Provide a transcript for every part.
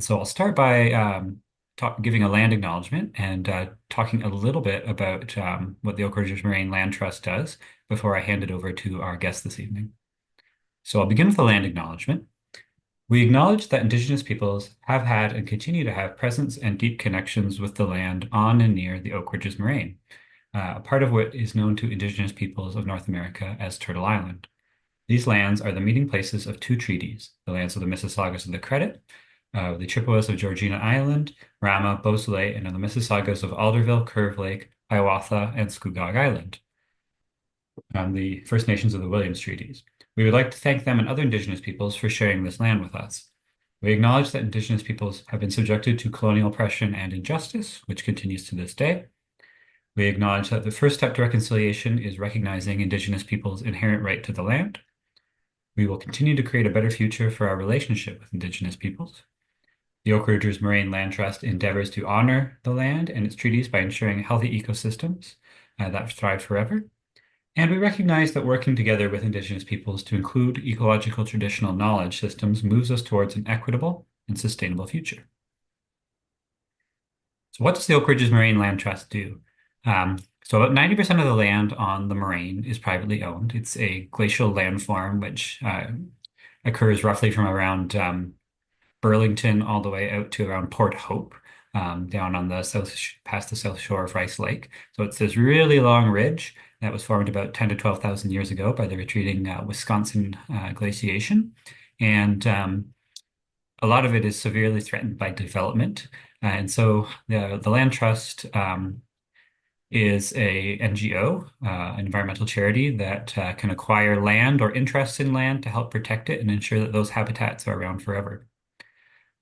And so I'll start by giving a land acknowledgement and talking a little bit about what the Oak Ridges Moraine Land Trust does before I hand it over to our guest this evening. So I'll begin with the land acknowledgement. We acknowledge that Indigenous peoples have had and continue to have presence and deep connections with the land on and near the Oak Ridges Moraine, a part of what is known to Indigenous peoples of North America as Turtle Island. These lands are the meeting places of two treaties, the lands of the Mississaugas of the Credit, the Chippewas of Georgina Island, Rama, Beausoleil, and of the Mississaugas of Alderville, Curve Lake, Hiawatha, and Scugog Island, the First Nations of the Williams Treaties. We would like to thank them and other Indigenous peoples for sharing this land with us. We acknowledge that Indigenous peoples have been subjected to colonial oppression and injustice, which continues to this day. We acknowledge that the first step to reconciliation is recognizing Indigenous peoples' inherent right to the land. We will continue to create a better future for our relationship with Indigenous peoples. The Oak Ridges Moraine Land Trust endeavors to honor the land and its treaties by ensuring healthy ecosystems that thrive forever. And we recognize that working together with Indigenous peoples to include ecological traditional knowledge systems moves us towards an equitable and sustainable future. So what does the Oak Ridges Moraine Land Trust do? So about 90% of the land on the moraine is privately owned. It's a glacial landform which occurs roughly from around Burlington all the way out to around Port Hope, down on the past the south shore of Rice Lake. So it's this really long ridge that was formed about 10 to 12,000 years ago by the retreating Wisconsin glaciation. And a lot of it is severely threatened by development. And so the Land Trust is a NGO, an environmental charity that can acquire land or interests in land to help protect it and ensure that those habitats are around forever.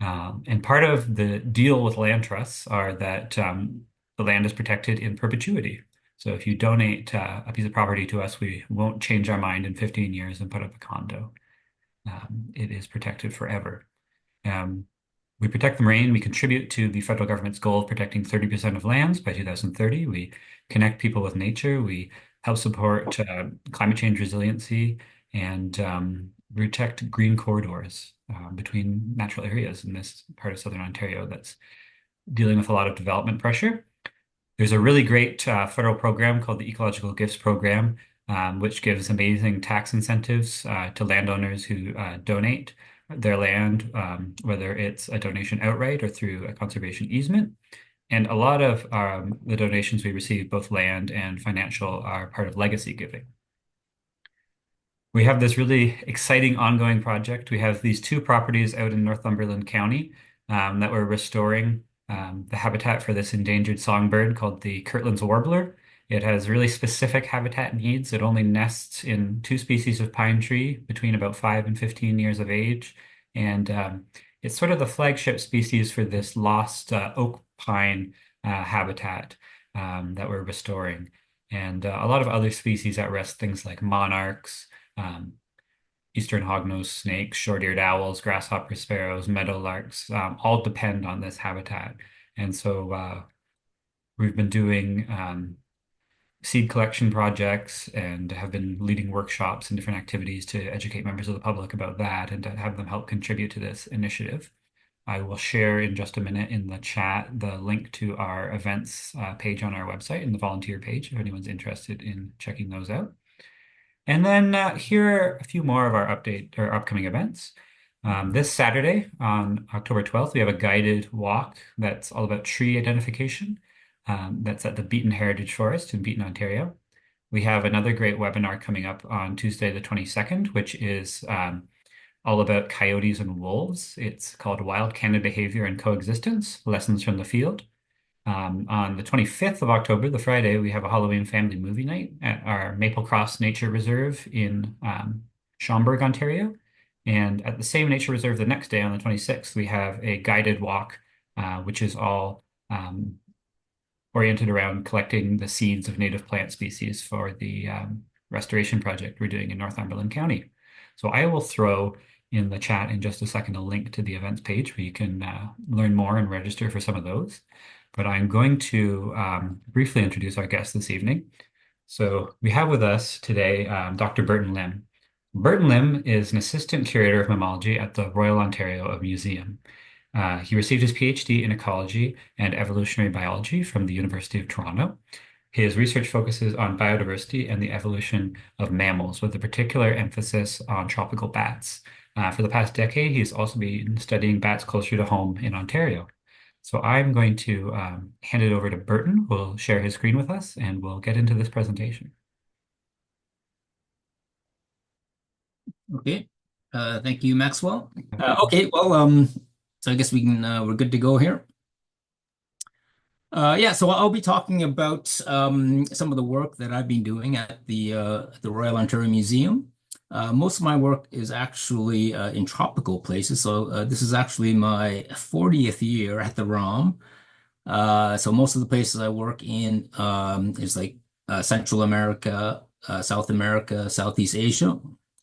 And part of the deal with land trusts are that the land is protected in perpetuity. So if you donate a piece of property to us, we won't change our mind in 15 years and put up a condo. It is protected forever. We protect the moraine. We contribute to the federal government's goal of protecting 30% of lands by 2030. We connect people with nature. We help support climate change resiliency and protect green corridors between natural areas in this part of Southern Ontario that's dealing with a lot of development pressure. There's a really great federal program called the Ecological Gifts Program, which gives amazing tax incentives to landowners who donate their land, whether it's a donation outright or through a conservation easement. And a lot of the donations we receive, both land and financial, are part of legacy giving. We have this really exciting ongoing project. We have these two properties out in Northumberland County that we're restoring the habitat for this endangered songbird called the Kirtland's warbler. It has really specific habitat needs. It only nests in two species of pine tree between about 5 and 15 years of age. And it's sort of the flagship species for this lost oak pine habitat that we're restoring. And a lot of other species at risk, things like monarchs, eastern hognose snakes, short-eared owls, grasshopper sparrows, meadowlarks, all depend on this habitat. And so we've been doing seed collection projects and have been leading workshops and different activities to educate members of the public about that and to have them help contribute to this initiative. I will share in just a minute in the chat the link to our events page on our website and the volunteer page if anyone's interested in checking those out. And then here are a few more of our upcoming events. This Saturday on October 12th, we have a guided walk that's all about tree identification. That's at the Beaton Heritage Forest in Beaton, Ontario. We have another great webinar coming up on Tuesday, the 22nd, which is all about coyotes and wolves. It's called Wild Canada Behavior and Coexistence, Lessons from the Field. On the 25th of October, the Friday, we have a Halloween family movie night at our Maple Cross Nature Reserve in Schomberg, Ontario. And at the same nature reserve the next day, on the 26th, we have a guided walk, which is all oriented around collecting the seeds of native plant species for the restoration project we're doing in Northumberland County. So I will throw in the chat in just a second a link to the events page where you can learn more and register for some of those. But I'm going to briefly introduce our guest this evening. So we have with us today Dr. Burton Lim. Burton Lim is an assistant curator of mammalogy at the Royal Ontario Museum. He received his PhD in ecology and evolutionary biology from the University of Toronto. His research focuses on biodiversity and the evolution of mammals, with a particular emphasis on tropical bats. For the past decade, he's also been studying bats closer to home in Ontario. So I'm going to hand it over to Burton, who will share his screen with us, and we'll get into this presentation. Okay. Thank you, Maxwell. Okay, well, so I guess we're good to go here. Yeah, so I'll be talking about some of the work that I've been doing at the Royal Ontario Museum. Most of my work is actually in tropical places. So this is actually my 40th year at the ROM. So most of the places I work in is like Central America, South America, Southeast Asia.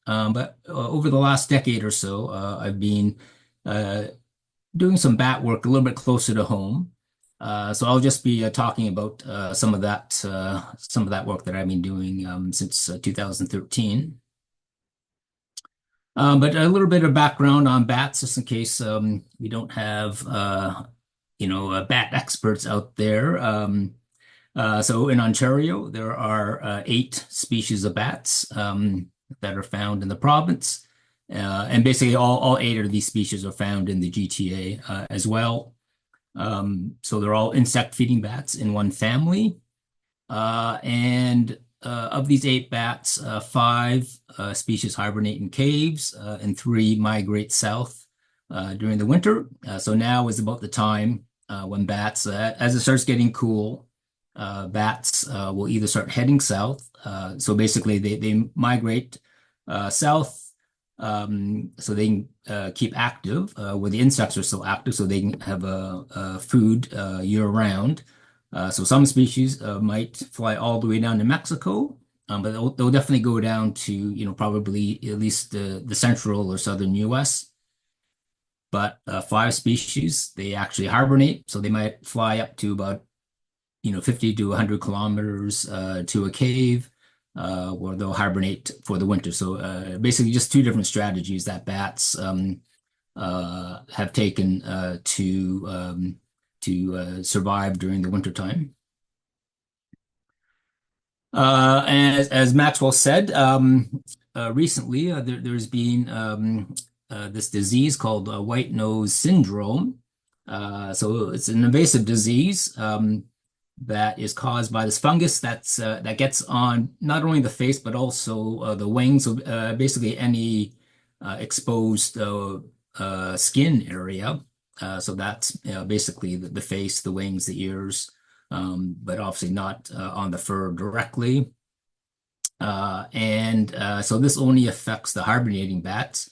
But over the last decade or so, I've been uh, doing some bat work a little bit closer to home. So I'll just be talking about some of that work that I've been doing since 2013. But a little bit of background on bats, just in case we don't have bat experts out there. So in Ontario, there are 8 species of bats that are found in the province. And basically all 8 of these species are found in the GTA as well. So they're all insect-feeding bats in one family. And of these 8 bats, 5 species hibernate in caves, and 3 migrate south during the winter. So now is about the time when bats, as it starts getting cool, bats will either start heading south. So basically, they migrate south so they can keep active where the insects are still active, so they can have food year round. So some species might fly all the way down to Mexico, but they'll definitely go down to, probably at least the central or southern US. But 5 species, they actually hibernate, so they might fly up to about 50 to 100 kilometers to a cave where they'll hibernate for the winter. So basically, just 2 different strategies that bats have taken to survive during the wintertime. And as Maxwell said, recently there's been this disease called white nose syndrome. So it's an invasive disease that is caused by this fungus that gets on not only the face but also the wings. So basically any exposed skin area. So that's basically the face, the wings, the ears, but obviously not on the fur directly. And so this only affects the hibernating bats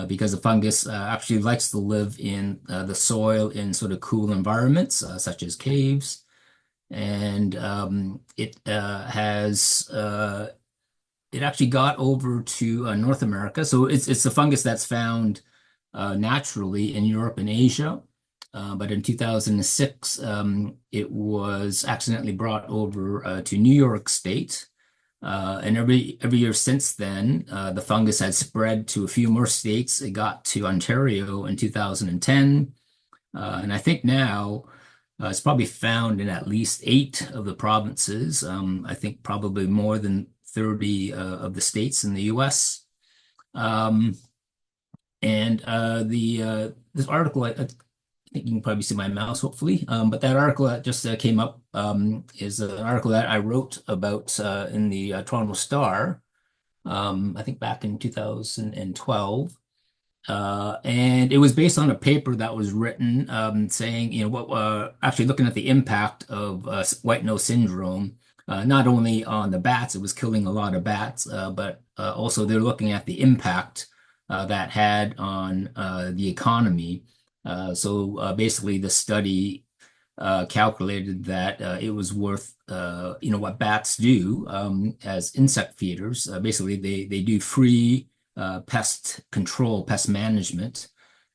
because the fungus actually likes to live in the soil in sort of cool environments, such as caves. And it actually got over to North America. So it's a fungus that's found naturally in Europe and Asia. But in 2006, it was accidentally brought over to New York State. And every year since then, the fungus had spread to a few more states. It got to Ontario in 2010. And I think now it's probably found in at least 8 of the provinces. I think probably more than 30 of the states in the US. Um, and the this article, I think you can probably see my mouse, hopefully. But that article that just came up is an article that I wrote about in the Toronto Star, I think back in 2012. And it was based on a paper that was written saying, actually looking at the impact of white nose syndrome, not only on the bats, it was killing a lot of bats, but also they're looking at the impact that had on the economy. So basically, the study calculated that it was worth, what bats do as insect feeders. Basically, they do free pest control, pest management.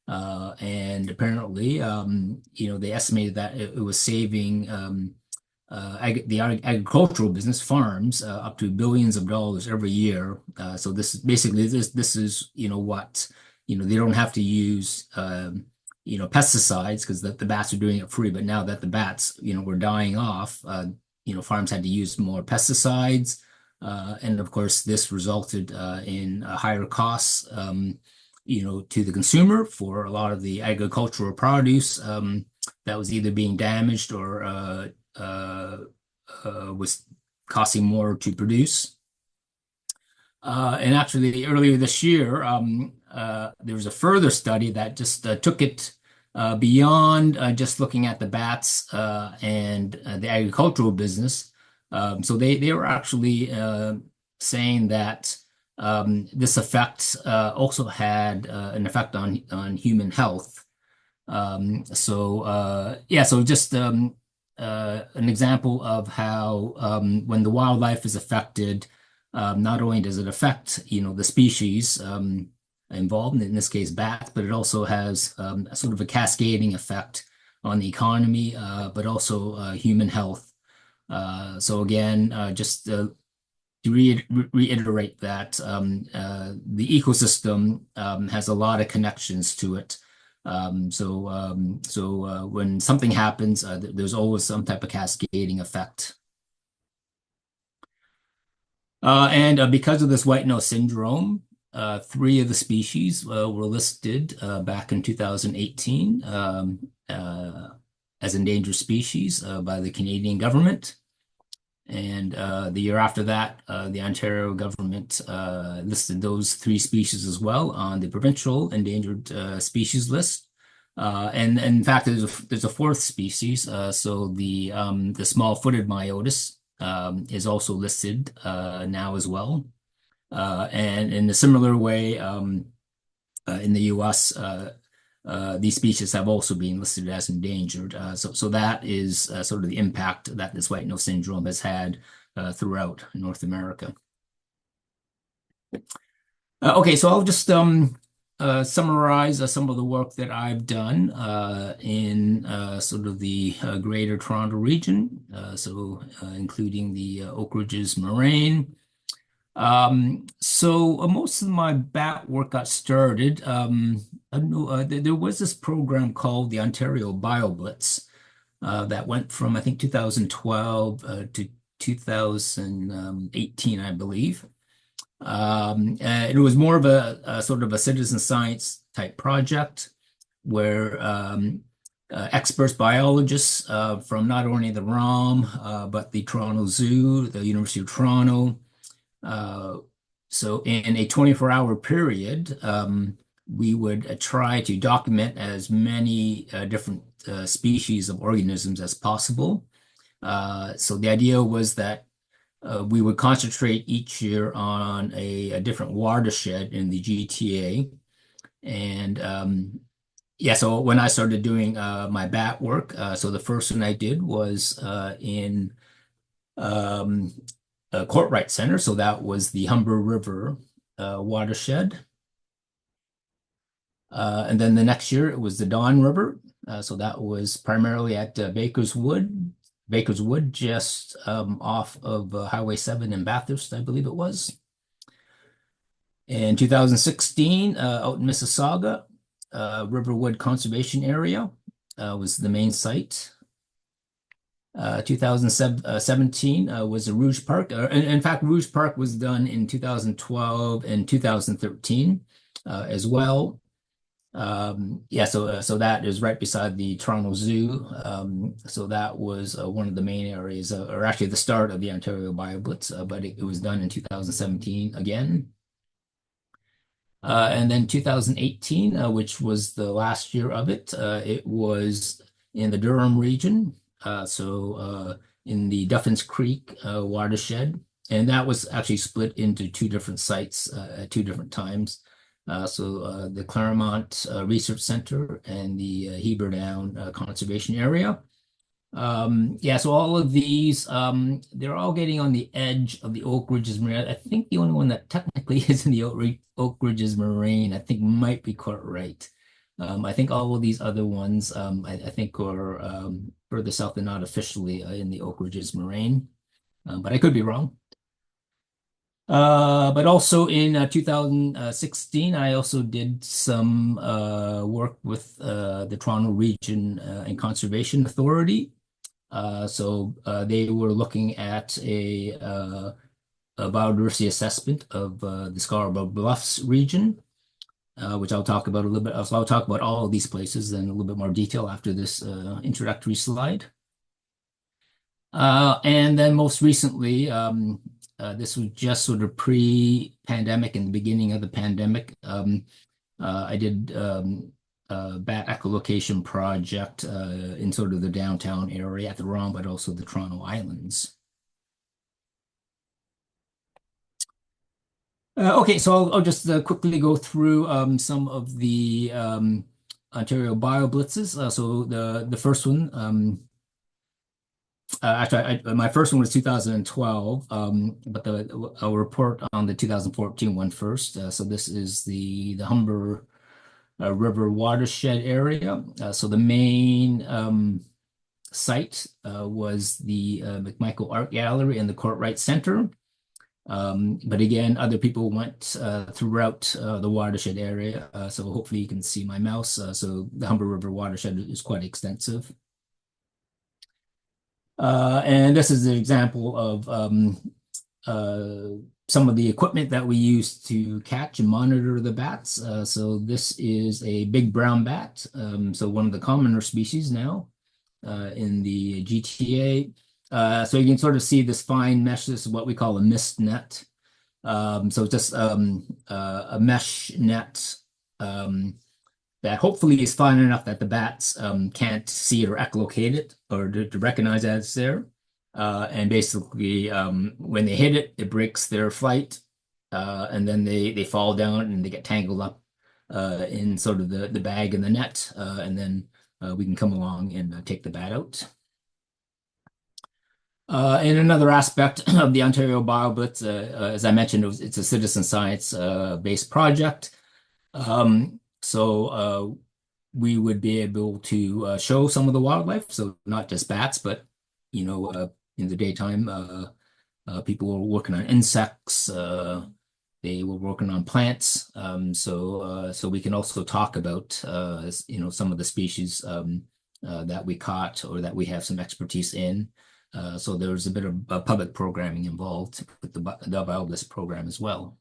And apparently, they estimated that it was saving the agricultural business farms up to billions of dollars every year. So this is, they don't have to use pesticides because the bats were doing it free. But now that the bats, were dying off, farms had to use more pesticides. And of course, this resulted in higher costs, to the consumer for a lot of the agricultural produce that was either being damaged or was costing more to produce. And actually, earlier this year, there was a further study that just took it beyond just looking at the bats and the agricultural business. So they were actually saying that this effect also had an effect on human health. So just an example of how when the wildlife is affected, not only does it affect, the species involved, in this case bats, but it also has a sort of a cascading effect on the economy, but also human health. So again, just to reiterate that the ecosystem has a lot of connections to it. So when something happens, there's always some type of cascading effect. And because of this white nose syndrome, three of the species were listed back in 2018 as endangered species by the Canadian government. And the year after that, the Ontario government listed those three species as well on the provincial endangered species list. And in fact, there's a fourth species. So the small-footed myotis is also listed now as well. And in a similar way, in the U.S., these species have also been listed as endangered. So that is sort of the impact that this white nose syndrome has had throughout North America. Okay, so I'll just summarize some of the work that I've done in sort of the Greater Toronto region, including the Oak Ridges Moraine. So most of my bat work got started. I don't know, there was this program called the Ontario BioBlitz that went from I think 2012 to 2018, I believe. It was more of a sort of a citizen science type project where experts, biologists from not only the ROM but the Toronto Zoo, the University of Toronto. So in a 24-hour period, we would try to document as many different species of organisms as possible. So the idea was that we would concentrate each year on a different watershed in the GTA. And yeah, so when I started doing my bat work, so the first one I did was in Courtright Center. So that was the Humber River watershed. And then the next year it was the Don River. So that was primarily at Baker's Wood, just off of Highway 7 in Bathurst, I believe it was. In 2016, out in Mississauga, Riverwood Conservation Area was the main site. 2017 was the Rouge Park. In fact, Rouge Park was done in 2012 and 2013 as well. Yeah, so that is right beside the Toronto Zoo. So that was one of the main areas, or actually the start of the Ontario BioBlitz, but it was done in 2017 again. And then 2018, which was the last year of it, it was in the Durham region, in the Duffins Creek watershed. And that was actually split into two different sites at two different times. The Claremont Research Center and the Heber Down Conservation Area. Yeah, so all of these, they're all getting on the edge of the Oak Ridges Moraine. I think the only one that technically is in the Oak Ridges Moraine, I think might be Courtright. I think all of these other ones, I think are further south and not officially in the Oak Ridges Moraine, but I could be wrong. But also in 2016, I also did some work with the Toronto Region and Conservation Authority. They were looking at a biodiversity assessment of the Scarborough Bluffs region, which I'll talk about a little bit. So I'll talk about all of these places in a little bit more detail after this introductory slide. And then most recently, this was just sort of pre-pandemic and the beginning of the pandemic. I did a bat echolocation project in sort of the downtown area at the ROM, but also the Toronto Islands. Okay, so I'll just quickly go through some of the Ontario BioBlitzes. So the first one, my first one was 2012, but I'll report on the 2014 one first. So this is the Humber River watershed area. So the main site was the McMichael Art Gallery and the Courtright Center. But again, other people went throughout the watershed area. So hopefully you can see my mouse. So the Humber River watershed is quite extensive. And this is an example of some of the equipment that we use to catch and monitor the bats. So this is a big brown bat, so one of the commoner species now in the GTA. So you can sort of see this fine mesh. This is what we call a mist net. So just a mesh net that hopefully is fine enough that the bats can't see it or echolocate it or to recognize that it's there. And basically, when they hit it, it breaks their flight, and then they fall down and they get tangled up in sort of the bag and the net, and then we can come along and take the bat out. And another aspect of the Ontario BioBlitz, as I mentioned, it's a citizen science based project. We would be able to show some of the wildlife, so not just bats, but in the daytime, people were working on insects. They were working on plants. So we can also talk about some of the species that we caught or that we have some expertise in. So there's a bit of public programming involved with the BioBlitz program as well.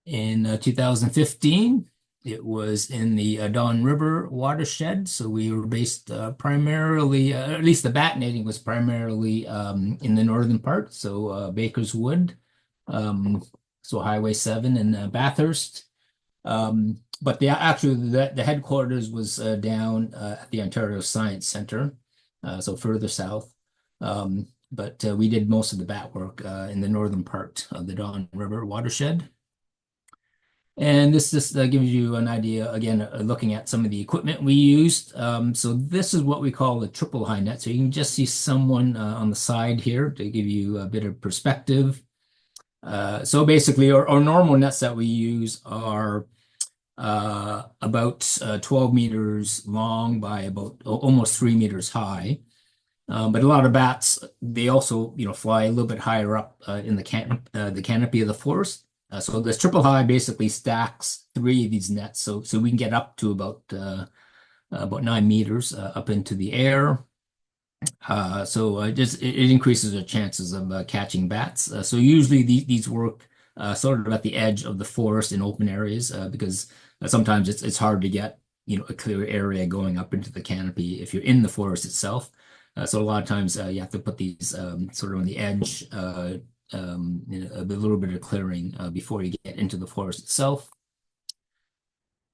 In 2015, it was in the Don River watershed. So we were based primarily, at least the bat netting was primarily in the northern part. So Baker's Wood, so Highway 7 and Bathurst. But the headquarters was down at the Ontario Science Center, so further south. But we did most of the bat work in the northern part of the Don River watershed. And this just gives you an idea, again, looking at some of the equipment we used. So this is what we call a triple high net. So you can just see someone on the side here to give you a bit of perspective. So basically, our normal nets that we use are about 12 meters long by about almost 3 meters high. But a lot of bats, they also, fly a little bit higher up in the canopy of the forest. So this triple high basically stacks 3 of these nets, so we can get up to about 9 meters up into the air. It increases the chances of catching bats. So usually these work sort of at the edge of the forest in open areas because sometimes it's hard to get a clear area going up into the canopy if you're in the forest itself. So a lot of times you have to put these sort of on the edge. A little bit of clearing before you get into the forest itself.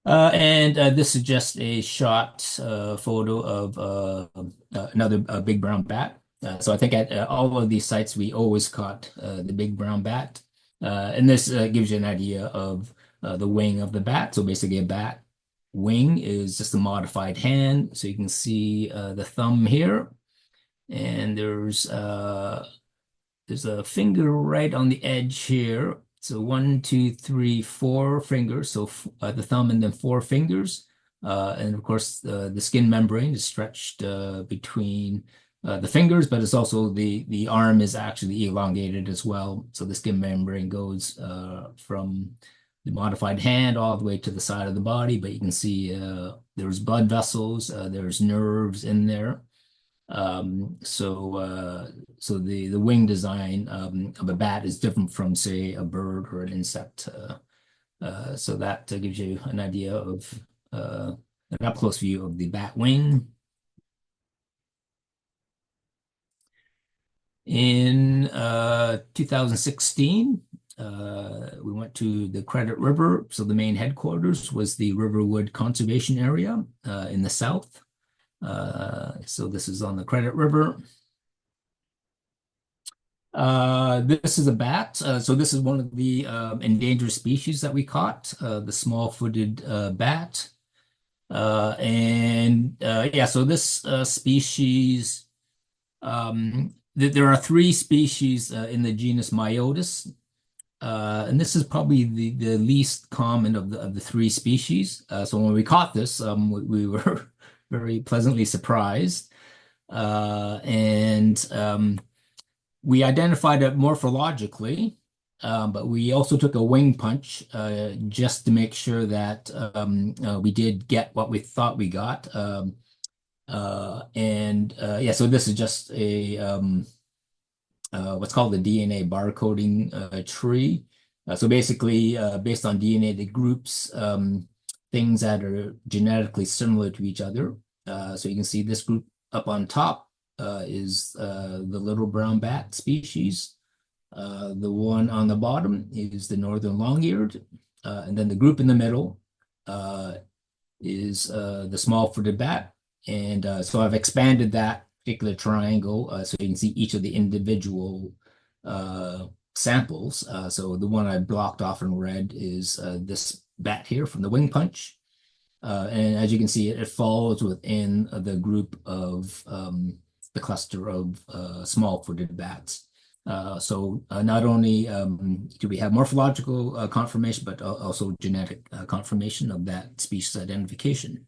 And this is just a shot photo of another big brown bat. So I think at all of these sites, we always caught the big brown bat. And this gives you an idea of the wing of the bat. So basically a bat wing is just a modified hand. So you can see the thumb here. And there's a finger right on the edge here. So 1, 2, 3, 4 fingers. So the thumb and then 4 fingers. And of course, the skin membrane is stretched between the fingers, but it's also the arm is actually elongated as well. So the skin membrane goes from the modified hand all the way to the side of the body, but you can see there's blood vessels, there's nerves in there. So the wing design of a bat is different from, say, a bird or an insect. So that gives you an idea of an up close view of the bat wing. In 2016, we went to the Credit River. So the main headquarters was the Riverwood Conservation Area in the south. So this is on the Credit River. This is a bat. So this is one of the endangered species that we caught, the small-footed bat. Yeah, so this species, there are three species in the genus Myotis, and this is probably the least common of the three species. So when we caught this, we were very pleasantly surprised, and we identified it morphologically, but we also took a wing punch just to make sure that we did get what we thought we got. Yeah, so this is just a what's called the DNA barcoding tree. So basically, based on DNA, that groups things that are genetically similar to each other. So you can see this group up on top is the little brown bat species. The one on the bottom is the northern long-eared, and then the group in the middle is the small-footed bat. And so I've expanded that particular triangle so you can see each of the individual samples. So the one I blocked off in red is this bat here from the wing punch. And as you can see, it falls within the group of the cluster of small-footed bats. So not only do we have morphological confirmation, but also genetic confirmation of that species identification.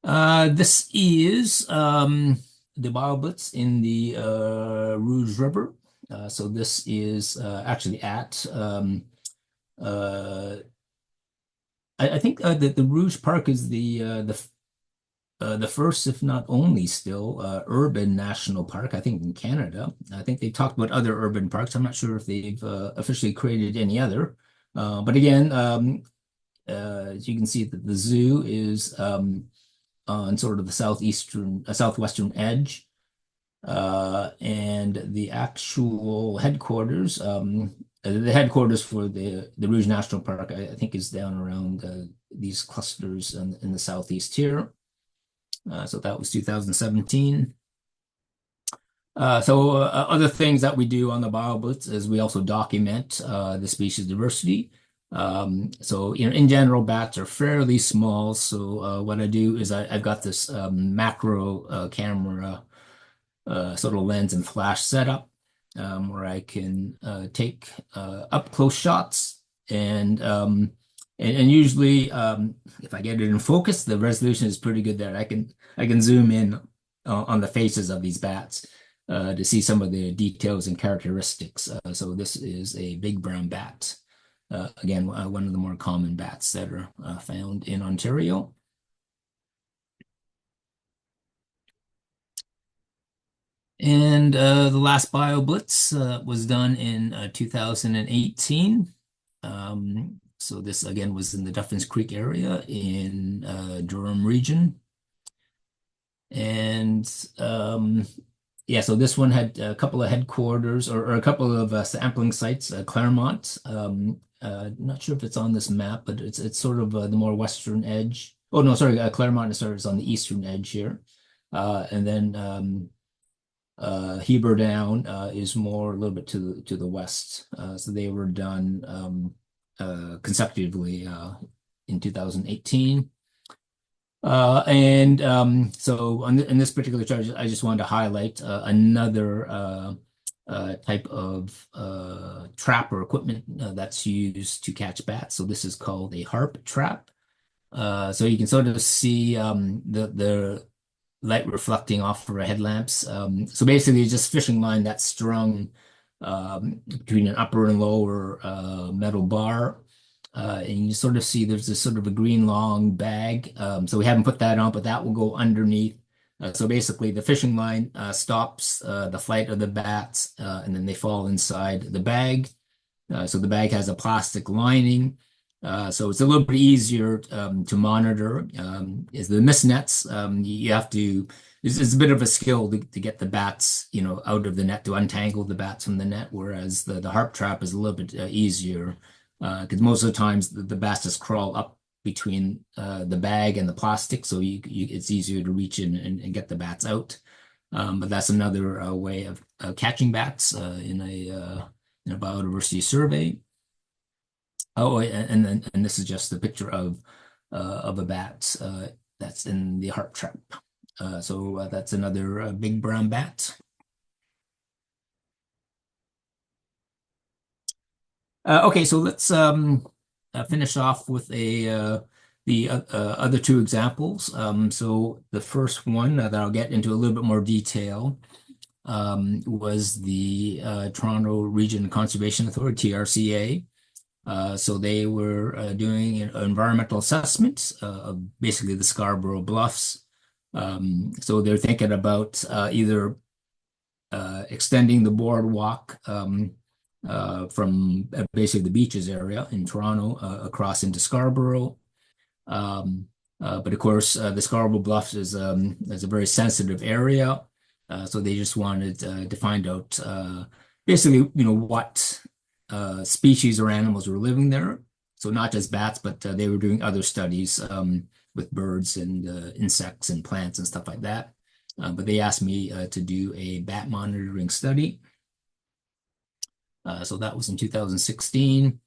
This is the bioblitz in the Rouge River. So this is actually at I think that the Rouge Park is the first, if not only still, urban national park, I think, in Canada. I think they talked about other urban parks. I'm not sure if they've officially created any other. But again, as you can see, that the zoo is on sort of the southwestern edge. And the actual headquarters, the headquarters for the Rouge National Park, I think, is down around these clusters in the southeast here. So that was 2017. Other things that we do on the BioBlitz is we also document the species diversity. In general, bats are fairly small. So what I do is I've got this macro camera sort of lens and flash setup where I can take up close shots and usually if I get it in focus, the resolution is pretty good there. I can zoom in on the faces of these bats to see some of the details and characteristics. So this is a big brown bat. Again, one of the more common bats that are found in Ontario. And the last BioBlitz was done in 2018. So this again was in the Duffins Creek area in Durham region. And yeah, so this one had a couple of headquarters or a couple of sampling sites, Claremont. Not sure if it's on this map, but it's sort of the more western edge. Oh no, sorry, Claremont is on the eastern edge here. And then Heber Down is more a little bit to the west. So they were done consecutively in 2018. So in this particular chart, I just wanted to highlight another type of trap or equipment that's used to catch bats. So this is called a harp trap. So you can sort of see light reflecting off of our headlamps. So basically, just fishing line that's strung between an upper and lower metal bar. And you sort of see there's this sort of a green long bag. So we haven't put that on, but that will go underneath. So basically, the fishing line stops the flight of the bats, and then they fall inside the bag. So the bag has a plastic lining. So it's a little bit easier to monitor. Is the mist nets, you have to, it's a bit of a skill to get the bats, out of the net, to untangle the bats from the net, whereas the harp trap is a little bit easier because most of the times the bats just crawl up between the bag and the plastic, so it's easier to reach in and get the bats out. But that's another way of catching bats in a biodiversity survey. Oh, and this is just a picture of a bat that's in the harp trap. So that's another big brown bat. Okay, so let's finish off with the other two examples. So the first one that I'll get into a little bit more detail was the Toronto Region Conservation Authority, TRCA. So they were doing an environmental assessment of basically the Scarborough Bluffs. So they're thinking about either extending the boardwalk from basically the beaches area in Toronto across into Scarborough. But of course, the Scarborough Bluffs is a very sensitive area. So they just wanted to find out basically, what species or animals were living there. So not just bats, but they were doing other studies with birds and insects and plants and stuff like that. But they asked me to do a bat monitoring study. So that was in 2016.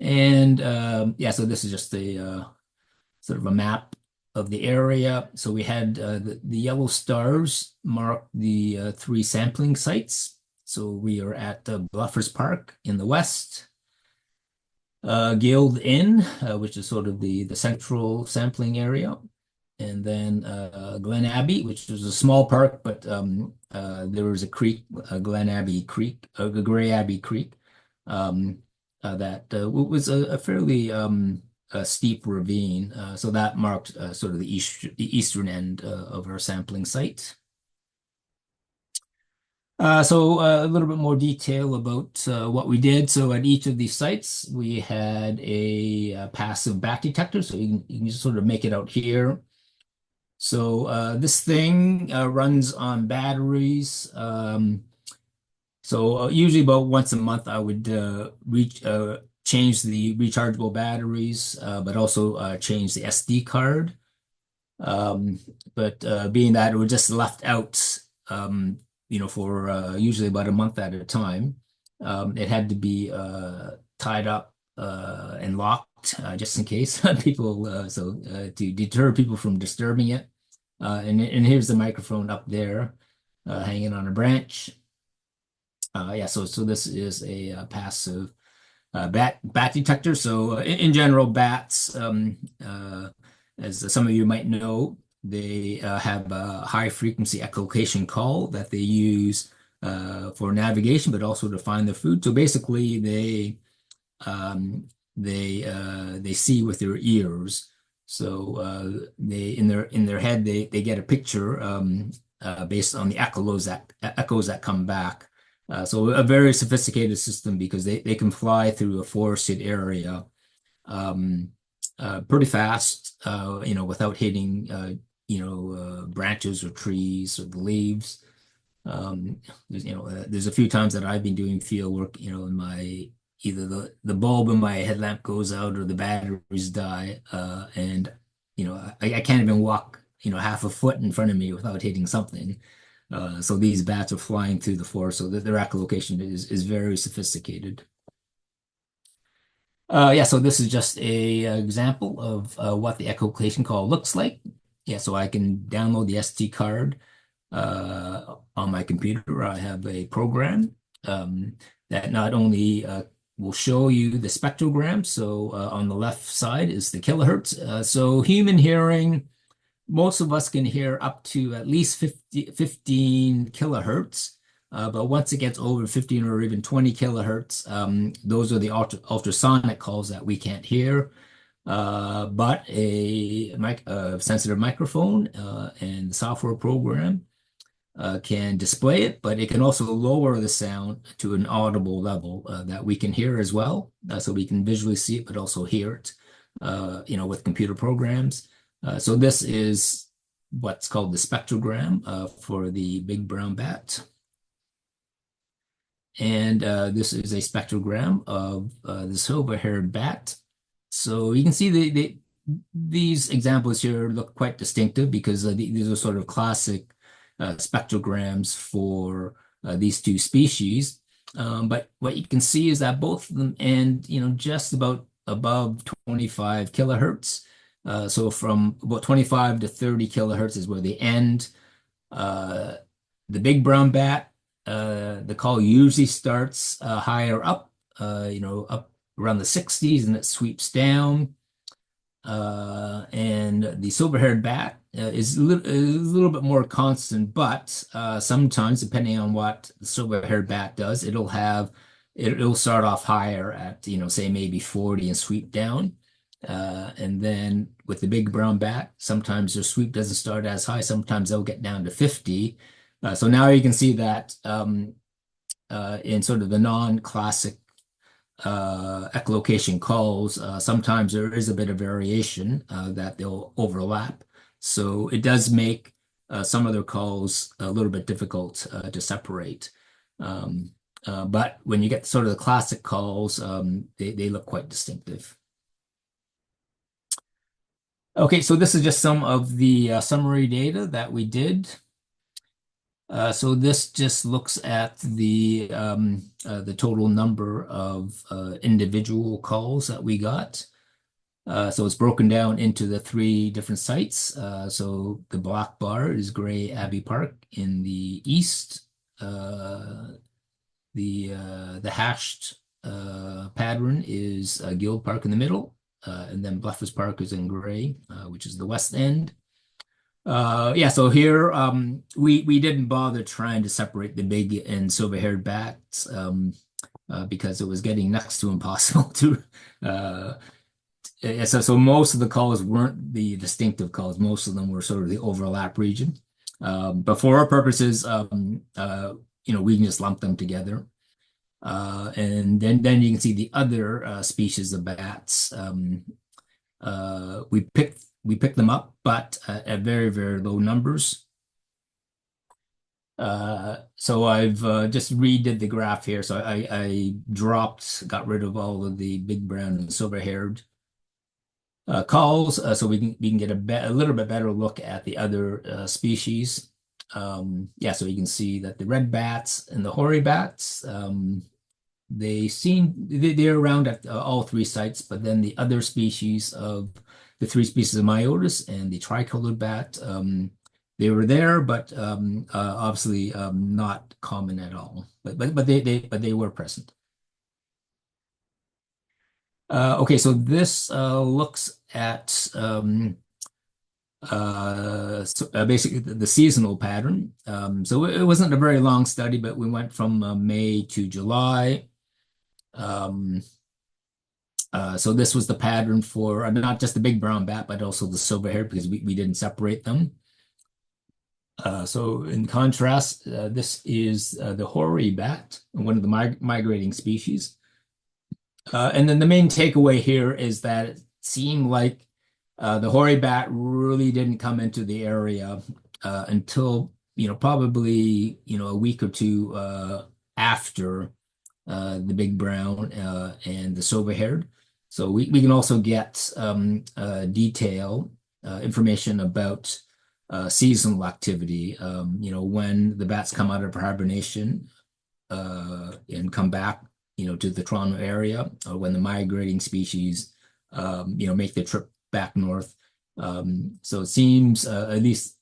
And yeah, so this is just a sort of a map of the area. So we had the yellow stars mark the three sampling sites. So we are at Bluffers Park in the west, Guild Inn, which is sort of the central sampling area, and then Glen Abbey, which is a small park, but there was a creek, Glen Abbey Creek, Gray Abbey Creek, that was a fairly steep ravine. So that marked sort of the eastern end of our sampling site. So a little bit more detail about what we did. So at each of these sites, we had a passive bat detector. So you can just sort of make it out here. So this thing runs on batteries. So usually about once a month, I would change the rechargeable batteries, but also change the SD card. But being that it was just left out, for usually about a month at a time, it had to be tied up and locked just in case people, to deter people from disturbing it. And here's the microphone up there, hanging on a branch. Yeah, so this is a passive bat detector. So in general, bats, as some of you might know, they have a high frequency echolocation call that they use for navigation, but also to find their food. So basically, they see with their ears. So they in their head they get a picture based on the echoes that come back. So a very sophisticated system because they can fly through a forested area pretty fast, without hitting branches or trees or the leaves. There's a few times that I've been doing field work, in my either the bulb in my headlamp goes out or the batteries die, and I can't even walk half a foot in front of me without hitting something. So these bats are flying through the forest, so that their echolocation is very sophisticated. Yeah, so this is just a example of what the echolocation call looks like. Yeah, so I can download the SD card on my computer. I have a program that not only will show you the spectrogram. So on the left side is the kilohertz. So human hearing most of us can hear up to at least 15 kilohertz. But once it gets over 15 or even 20 kilohertz, those are the ultrasonic calls that we can't hear. But a sensitive microphone and the software program can display it, but it can also lower the sound to an audible level that we can hear as well. So we can visually see it, but also hear it, with computer programs. So this is what's called the spectrogram for the big brown bat. And this is a spectrogram of the silver-haired bat. So you can see these examples here look quite distinctive because these are sort of classic spectrograms for these two species. But what you can see is that both of them end, just about above 25 kilohertz. So from about 25 to 30 kilohertz is where they end. Uh, the big brown bat, the call usually starts higher up, up around the 60s, and it sweeps down. And the silver-haired bat is a little bit more constant, but sometimes, depending on what the silver-haired bat does, it'll start off higher at, say maybe 40 and sweep down. And then with the big brown bat, sometimes their sweep doesn't start as high. Sometimes they'll get down to 50. So now you can see that in sort of the non-classic echolocation calls, sometimes there is a bit of variation that they'll overlap. So it does make some of their calls a little bit difficult to separate. But when you get sort of the classic calls, they look quite distinctive. Okay, so this is just some of the summary data that we did. So this just looks at the total number of individual calls that we got. So it's broken down into the three different sites. So the black bar is Gray Abbey Park in the east. The hashed pattern is Guild Park in the middle, and then Bluffers Park is in gray, which is the west end. Yeah, so here we didn't bother trying to separate the big and silver-haired bats because it was getting next to impossible to. So most of the calls weren't the distinctive calls. Most of them were sort of the overlap region. But for our purposes, we can just lump them together. And then you can see the other species of bats. We picked them up, but at very, very low numbers. So I've just redid the graph here. So I got rid of all of the big brown and silver-haired calls, so we can get a little bit better look at the other species. Yeah, so you can see that the red bats and the hoary bats, they're around at all three sites, but then the other species of the three species of Myotis and the tricolored bat, they were there, but obviously not common at all. But they were present. Okay, so this looks at basically the seasonal pattern. So it wasn't a very long study, but we went from May to July. So this was the pattern for not just the big brown bat, but also the silver hair because we didn't separate them. So in contrast, this is the hoary bat, one of the migrating species. And then the main takeaway here is that it seemed like the hoary bat really didn't come into the area until, probably, a week or two after the big brown and the silver-haired. So we can also get detail information about seasonal activity, when the bats come out of hibernation and come back, to the Toronto area, or when the migrating species, make the trip back north. So it seems, at least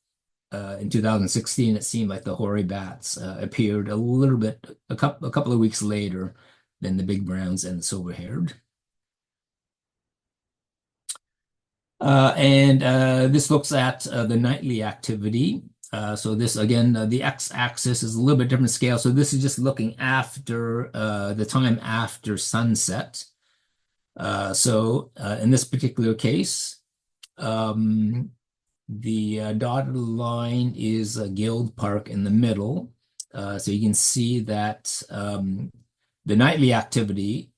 in 2016, it seemed like the hoary bats appeared a little bit, a couple of weeks later than the big browns and the silver-haired. And this looks at the nightly activity. So this again, the x-axis is a little bit different scale. So this is just looking after the time after sunset. So in this particular case, um, the dotted line is Guild Park in the middle. So you can see that the nightly activity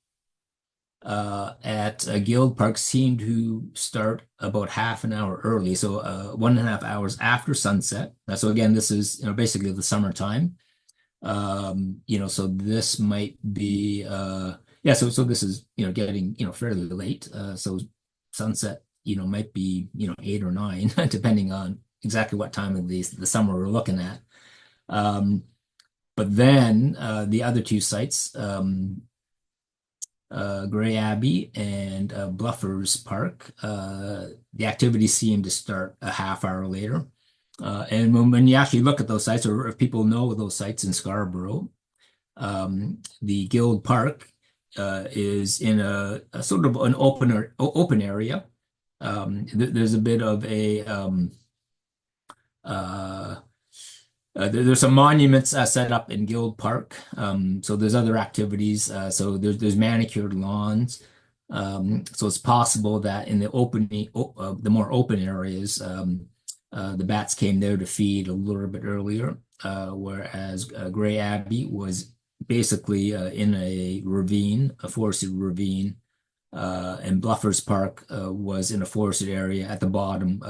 at Guild Park seemed to start about half an hour early, so 1.5 hours after sunset. So again, this is basically the summertime. So this might be yeah, so this is getting fairly late. So sunset might be 8 or 9 depending on exactly what time of the summer we're looking at. Um, but then the other two sites, Gray Abbey and Bluffers Park, the activities seem to start a half hour later. And when you actually look at those sites, or if people know those sites in Scarborough, the Guild Park is in a sort of an open area. There's a bit of a uh, there's some monuments set up in Guild Park. So there's other activities. So there's manicured lawns. So it's possible that in the more open areas, the bats came there to feed a little bit earlier, whereas Gray Abbey was basically in a ravine, a forested ravine, and Bluffers Park was in a forested area at the bottom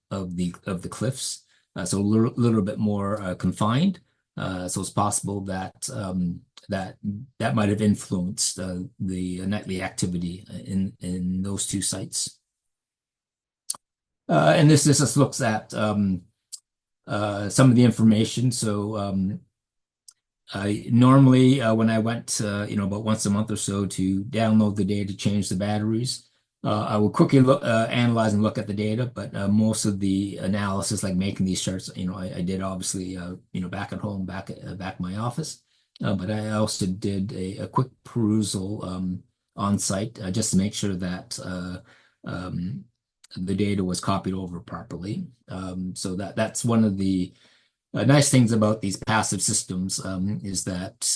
of the cliffs, so a little bit more confined. So it's possible that that might have influenced the nightly activity in those two sites. And this just looks at some of the information. So normally, when I went, about once a month or so to download the data, change the batteries, I would quickly analyze and look at the data. But most of the analysis, like making these charts, I did obviously, back at home, back in my office. But I also did a quick perusal on site just to make sure that the data was copied over properly. So that's one of the nice things about these passive systems is that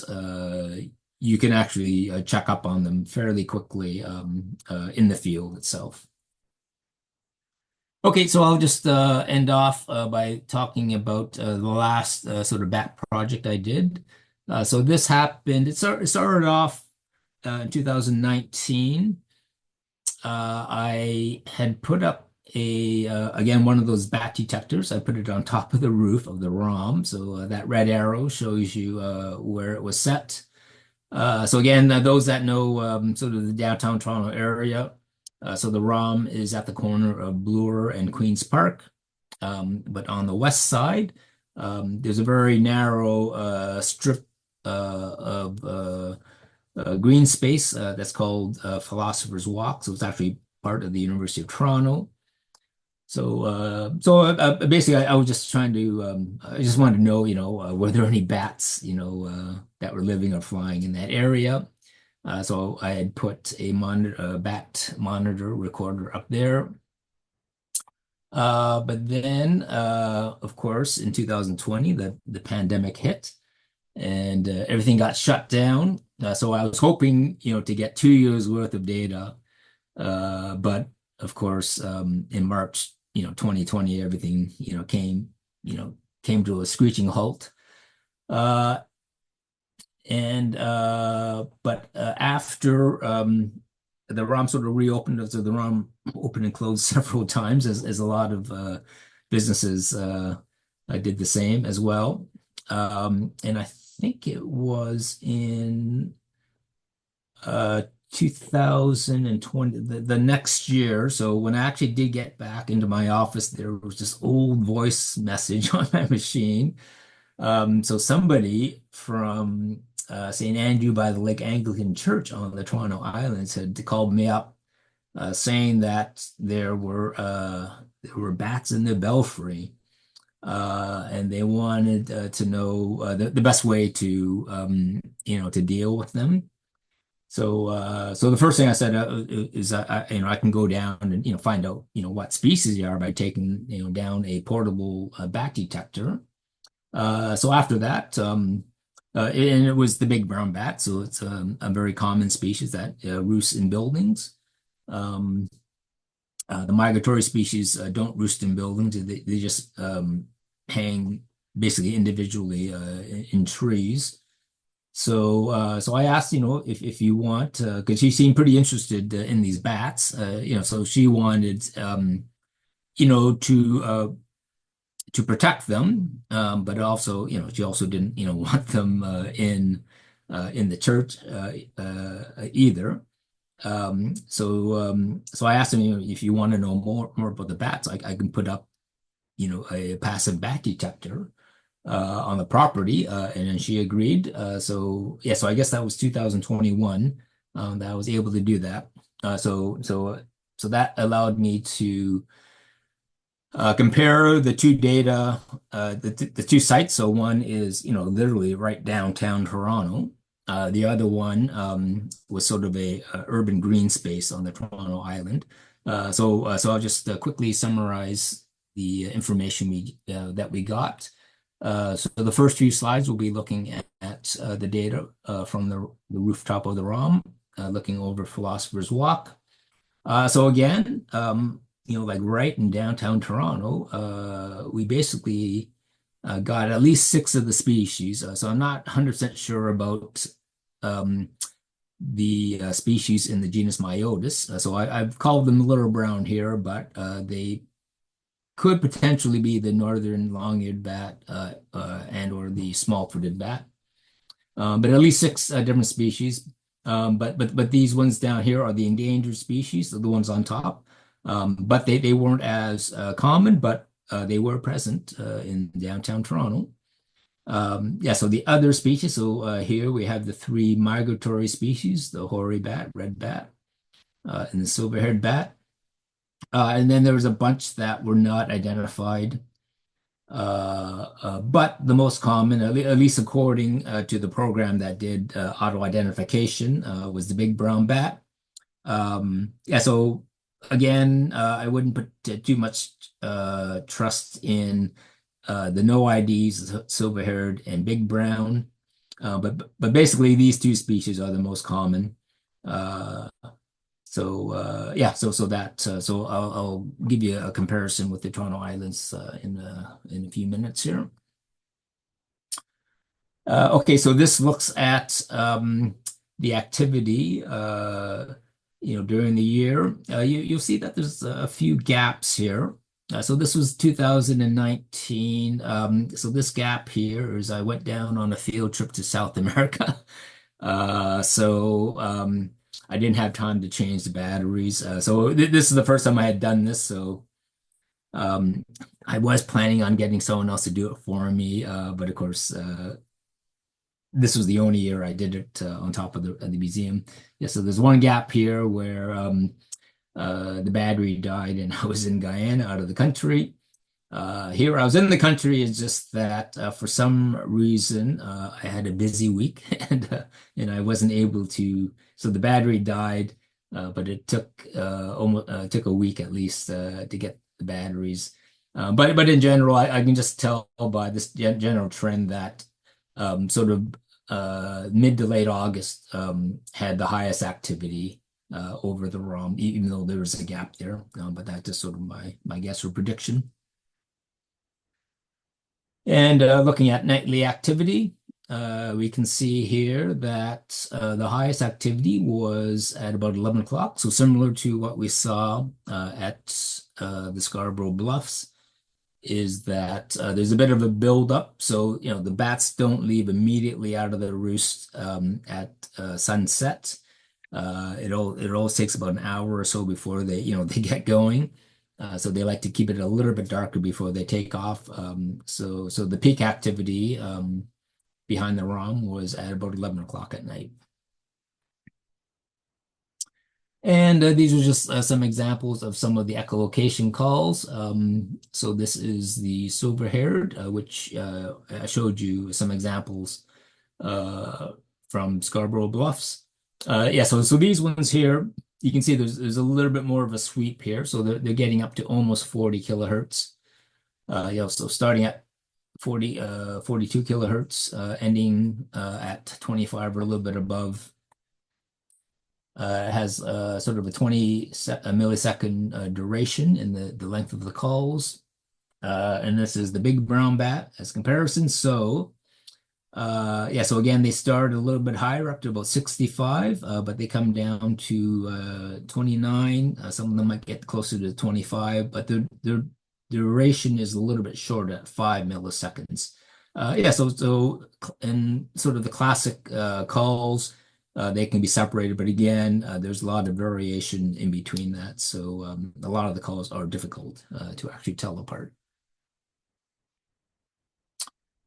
you can actually check up on them fairly quickly in the field itself. Okay, so I'll just end off by talking about the last sort of bat project I did. So this happened, it started off in 2019. I had put up again, one of those bat detectors. I put it on top of the roof of the ROM. So that red arrow shows you where it was set. So again, those that know sort of the downtown Toronto area, so the ROM is at the corner of Bloor and Queen's Park. But on the west side, there's a very narrow strip of green space that's called Philosopher's Walk. So it's actually part of the University of Toronto. So basically, I was just trying to, I just wanted to know, were there any bats, that were living or flying in that area? So I had put a bat monitor recorder up there. But then, of course, in 2020, the pandemic hit and everything got shut down. So I was hoping, to get 2 years worth of data. But of course, in March, 2020, everything, came to a screeching halt. Uh, but after the ROM sort of reopened, so the ROM opened and closed several times, as a lot of businesses did the same as well. And I think it was in 2020, the next year. So when I actually did get back into my office, there was this old voice message on my machine. So somebody from St. Andrew by the Lake Anglican Church on the Toronto Islands had called me up saying that there were bats in the belfry. And they wanted to know the best way to to deal with them. So the first thing I said is I can go down and find out what species they are by taking down a portable bat detector. So after that, and it was the big brown bat, so it's a very common species that roosts in buildings. Um, the migratory species don't roost in buildings; they just hang basically individually in trees. So I asked, if you want, because she seemed pretty interested in these bats, so she wanted, to protect them, but also, she also didn't, want them in the church either. So I asked him, if you want to know more about the bats, I can put up, a passive bat detector on the property, and then she agreed. So yeah, so I guess that was 2021 that I was able to do that. So that allowed me to compare the two data, the two sites. So one is, literally right downtown Toronto. The other one was sort of a urban green space on the Toronto Island. So I'll just quickly summarize the information that we got. So the first few slides will be looking at the data from the rooftop of the ROM, looking over Philosopher's Walk. So again, like right in downtown Toronto, we basically got at least six of the species. So I'm not 100% sure about um, the species in the genus Myotis. So I've called them little brown here, but they could potentially be the northern long-eared bat and or the small-footed bat. But at least six different species. But these ones down here are the endangered species, the ones on top. But they weren't as common, but they were present in downtown Toronto. Yeah, so the other species. So here we have the three migratory species: the hoary bat, red bat, and the silver-haired bat. And then there was a bunch that were not identified. But the most common, at least according to the program that did auto identification, was the big brown bat. Yeah, so again, I wouldn't put too much trust in the no IDs, silver-haired and big brown. But basically, these two species are the most common. Uh, yeah, so I'll give you a comparison with the Toronto Islands in a few minutes here. Okay, so this looks at the activity during the year. You'll see that there's a few gaps here. So this was 2019. So this gap here is I went down on a field trip to South America. So I didn't have time to change the batteries. So this is the first time I had done this. So um, I was planning on getting someone else to do it for me, but of course, this was the only year I did it on top of the museum. Yeah, so there's one gap here where the battery died and I was in Guyana, out of the country. Here I was in the country. It's just that for some reason I had a busy week and I wasn't able to. So the battery died, but it took almost took a week at least to get the batteries. But in general, I can just tell by this general trend that sort of mid to late August had the highest activity over the ROM, even though there was a gap there. But that's just sort of my guess or prediction. And looking at nightly activity, we can see here that the highest activity was at about 11 o'clock. So similar to what we saw at the Scarborough Bluffs, is that there's a bit of a buildup. So, the bats don't leave immediately out of their roost at sunset. It always takes about an hour or so before they, they get going. So they like to keep it a little bit darker before they take off. So the peak activity behind the ROM was at about 11 o'clock at night. And these are just some examples of some of the echolocation calls. So this is the silver-haired, which I showed you some examples from Scarborough Bluffs. Yeah, so these ones here, you can see there's a little bit more of a sweep here. So they're getting up to almost 40 kilohertz. So starting at 42 kilohertz, ending at 25 or a little bit above. It has sort of a 20 a millisecond duration in the length of the calls. And this is the big brown bat as comparison. So again, they start a little bit higher, up to about 65, but they come down to 29. Some of them might get closer to 25, but their duration is a little bit short at 5 milliseconds. In sort of the classic calls, they can be separated, but again, there's a lot of variation in between that. So a lot of the calls are difficult to actually tell apart.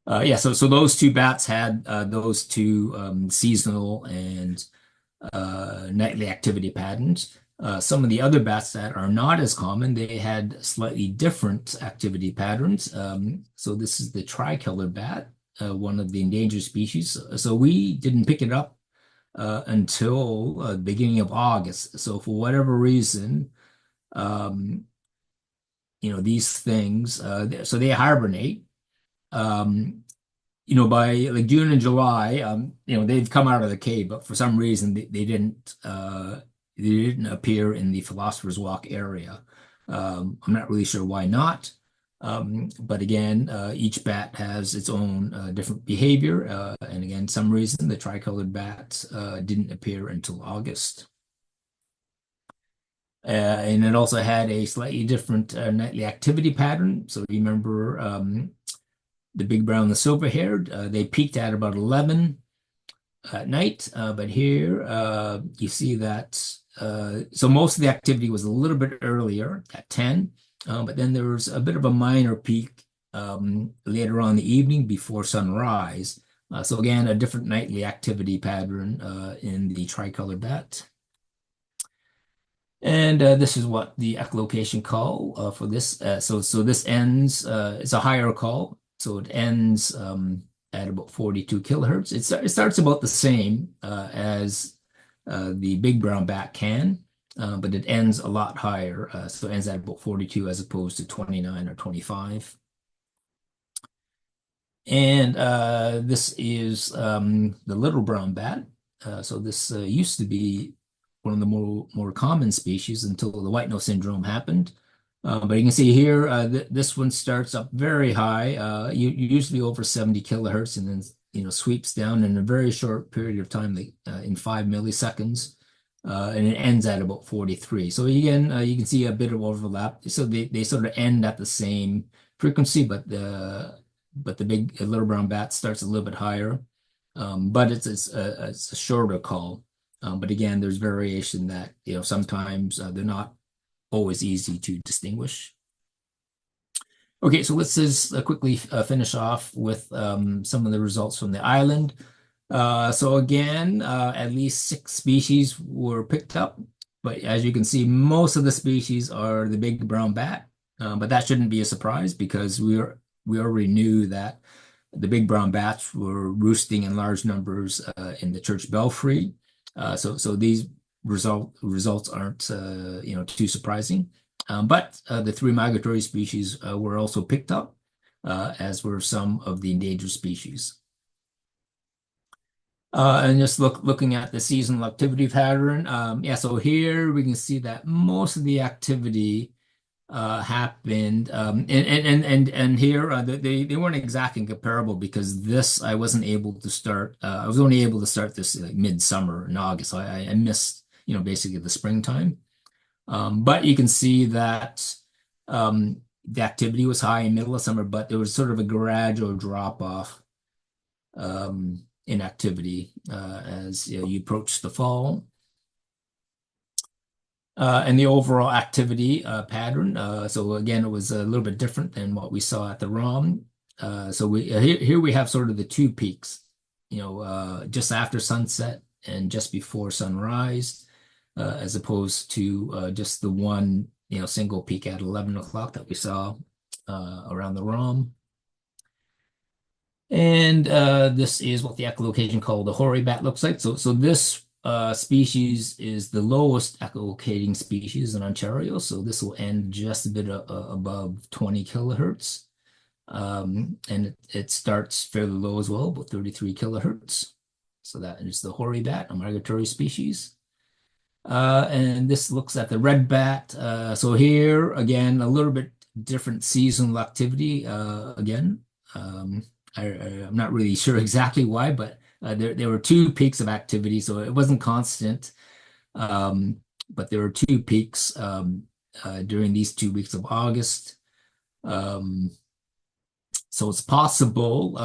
So those two bats had those two seasonal and nightly activity patterns. Some of the other bats that are not as common, they had slightly different activity patterns. So this is the tricolored bat, one of the endangered species. So we didn't pick it up until the beginning of August. So for whatever reason, um, these things, so they hibernate. Um, by like June and July, they've come out of the cave, but for some reason they didn't appear in the Philosopher's Walk area. I'm not really sure why not. But again, each bat has its own different behavior. And again, some reason the tricolored bat didn't appear until August. And it also had a slightly different nightly activity pattern. So you remember the big brown, the silver-haired, they peaked at about 11 at night. But here you see that, so most of the activity was a little bit earlier at 10, but then there was a bit of a minor peak later on in the evening before sunrise. So again, a different nightly activity pattern in the tricolor bat. And this is what the echolocation call for this. So this ends, it's a higher call. So it ends at about 42 kilohertz. It starts about the same as the big brown bat can, but it ends a lot higher. So it ends at about 42 as opposed to 29 or 25. And this is the little brown bat. So this used to be one of the more common species until the white nose syndrome happened. But you can see here, this one starts up very high, usually over 70 kilohertz, and then sweeps down in a very short period of time, in 5 milliseconds, and it ends at about 43. So again, you can see a bit of overlap. So they sort of end at the same frequency, but the big little brown bat starts a little bit higher, but it's a shorter call. But again, there's variation that sometimes they're not always easy to distinguish. Okay, so let's just quickly finish off with some of the results from the island. So again, at least 6 species were picked up, but as you can see, most of the species are the big brown bat. But that shouldn't be a surprise because we already knew that the big brown bats were roosting in large numbers in the church belfry. So these results aren't too surprising. But the 3 migratory species were also picked up, as were some of the endangered species. And just looking at the seasonal activity pattern, so here we can see that most of the activity happened, and here they weren't exactly comparable because this I wasn't able to start. I was only able to start this like midsummer in August. So I missed basically the springtime. But you can see that the activity was high in middle of summer, but there was sort of a gradual drop off in activity as you approach the fall. And the overall activity pattern. So again, it was a little bit different than what we saw at the ROM. So here we have sort of the 2 peaks, just after sunset and just before sunrise, as opposed to just the one, single peak at 11 o'clock that we saw around the ROM. And this is what the echolocation called the hoary bat looks like. So this species is the lowest echolocating species in Ontario, so this will end just a bit above 20 kilohertz. And it starts fairly low as well, about 33 kilohertz. So that is the hoary bat, a migratory species. And this looks at the red bat. So here, again, a little bit different seasonal activity. Again, um, I'm not really sure exactly why, but there were two peaks of activity, so it wasn't constant. Um, but there were two peaks during these 2 weeks of August. Um, so it's possible.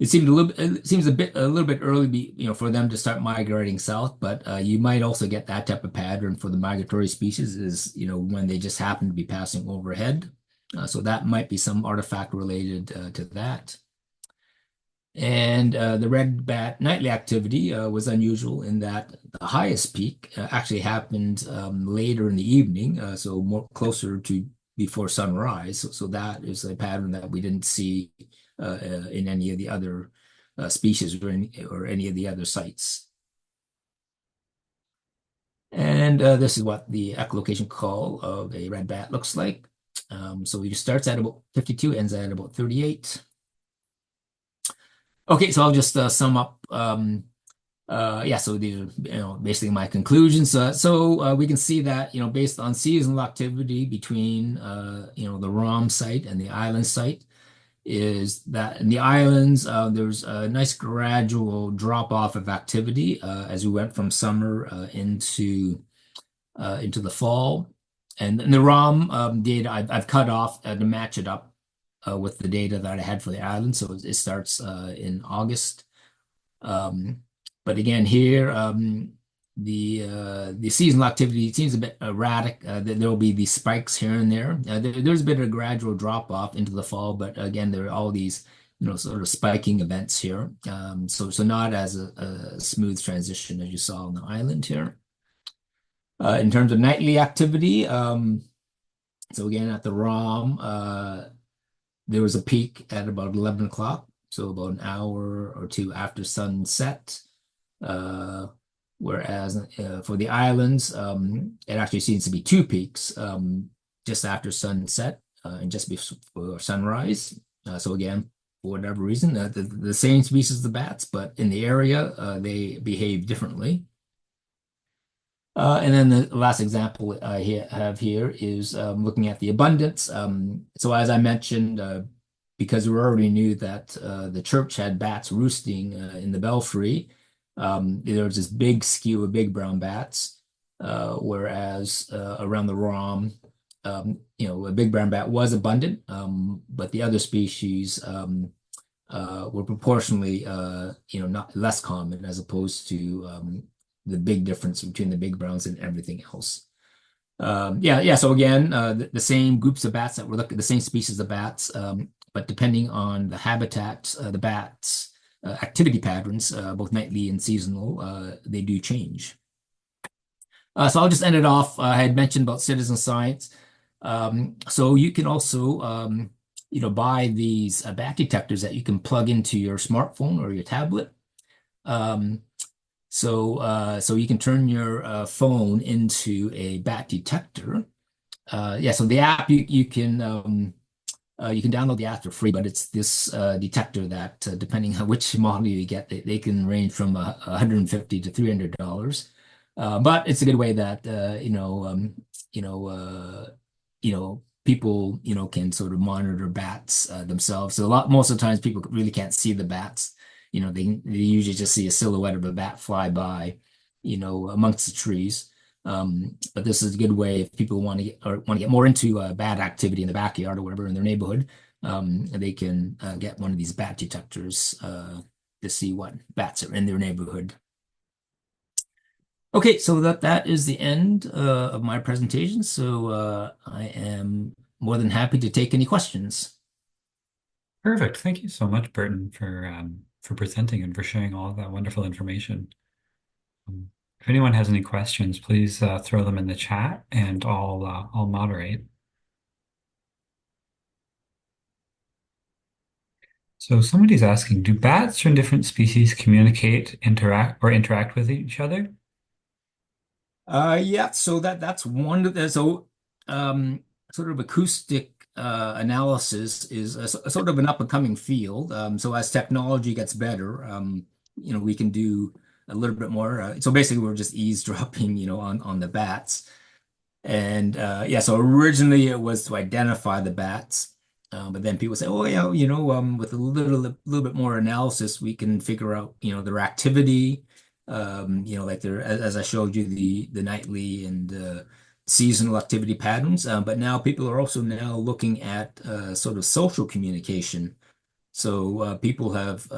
It seemed a little. It seems a little bit early, for them to start migrating south. But you might also get that type of pattern for the migratory species, is when they just happen to be passing overhead. So that might be some artifact related to that. And the red bat nightly activity was unusual in that the highest peak actually happened later in the evening, so more closer to before sunrise. So that is a pattern that we didn't see in any of the other species or any of the other sites. And this is what the echolocation call of a red bat looks like. So it starts at about 52, ends at about 38. Okay, so I'll just sum up. Yeah, so these are basically my conclusions. So we can see that based on seasonal activity between the ROM site and the island site, is that in the islands there's a nice gradual drop off of activity as we went from summer into the fall, and the ROM data I've cut off to match it up with the data that I had for the island. So it starts in August. Um, but again, here the seasonal activity seems a bit erratic. There will be these spikes here and there. There's a bit of a gradual drop off into the fall, but again, there are all these sort of spiking events here. So not as a smooth transition as you saw on the island here. In terms of nightly activity, so again at the ROM, there was a peak at about 11 o'clock, so about an hour or two after sunset. Whereas for the islands, it actually seems to be two peaks just after sunset and just before sunrise. So again, for whatever reason, the same species of bats, but in the area, they behave differently. And then the last example I have here is looking at the abundance. So as I mentioned, because we already knew that the church had bats roosting in the belfry, there was this big skew of big brown bats, whereas around the ROM, a big brown bat was abundant, but the other species were proportionally, not less common as opposed to the big difference between the big browns and everything else. Yeah. So again, the same groups of bats that we're looking at, the same species of bats, but depending on the habitat, the bats' activity patterns, both nightly and seasonal, they do change. So I'll just end it off. I had mentioned about citizen science. So you can also, buy these bat detectors that you can plug into your smartphone or your tablet. So you can turn your phone into a bat detector. Yeah, so the app you can download the app for free, but it's this detector that depending on which model you get, they can range from $150 to $300. But it's a good way that people can sort of monitor bats themselves. So most of the times people really can't see the bats. They usually just see a silhouette of a bat fly by, amongst the trees. But this is a good way if people want to get more into bat activity in the backyard or whatever in their neighborhood. They can get one of these bat detectors to see what bats are in their neighborhood. Okay, so that is the end of my presentation. So I am more than happy to take any questions. Perfect. Thank you so much, Burton, for presenting and for sharing all of that wonderful information. If anyone has any questions, please throw them in the chat, and I'll moderate. So somebody's asking, do bats from different species communicate, interact with each other? Yeah, so that's one of the um, sort of acoustic analysis is a sort of an up and coming field. So as technology gets better, we can do a little bit more. So basically, we're just eavesdropping, on the bats. And yeah, so originally it was to identify the bats, but then people say, oh yeah, with a little bit more analysis, we can figure out, their activity, like their as I showed you the nightly and seasonal activity patterns. But now people are also now looking at sort of social communication. So people have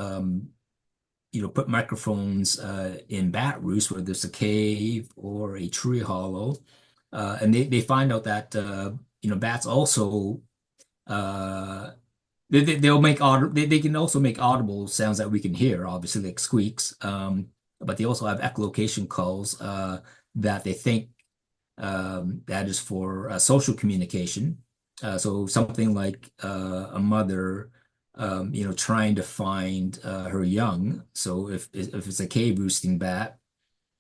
put microphones in bat roosts, whether it's a cave or a tree hollow, and they find out that bats also uh, they'll make they can also make audible sounds that we can hear, obviously like squeaks, but they also have echolocation calls that they think that is for social communication. So something like a mother, trying to find her young. So if it's a cave roosting bat,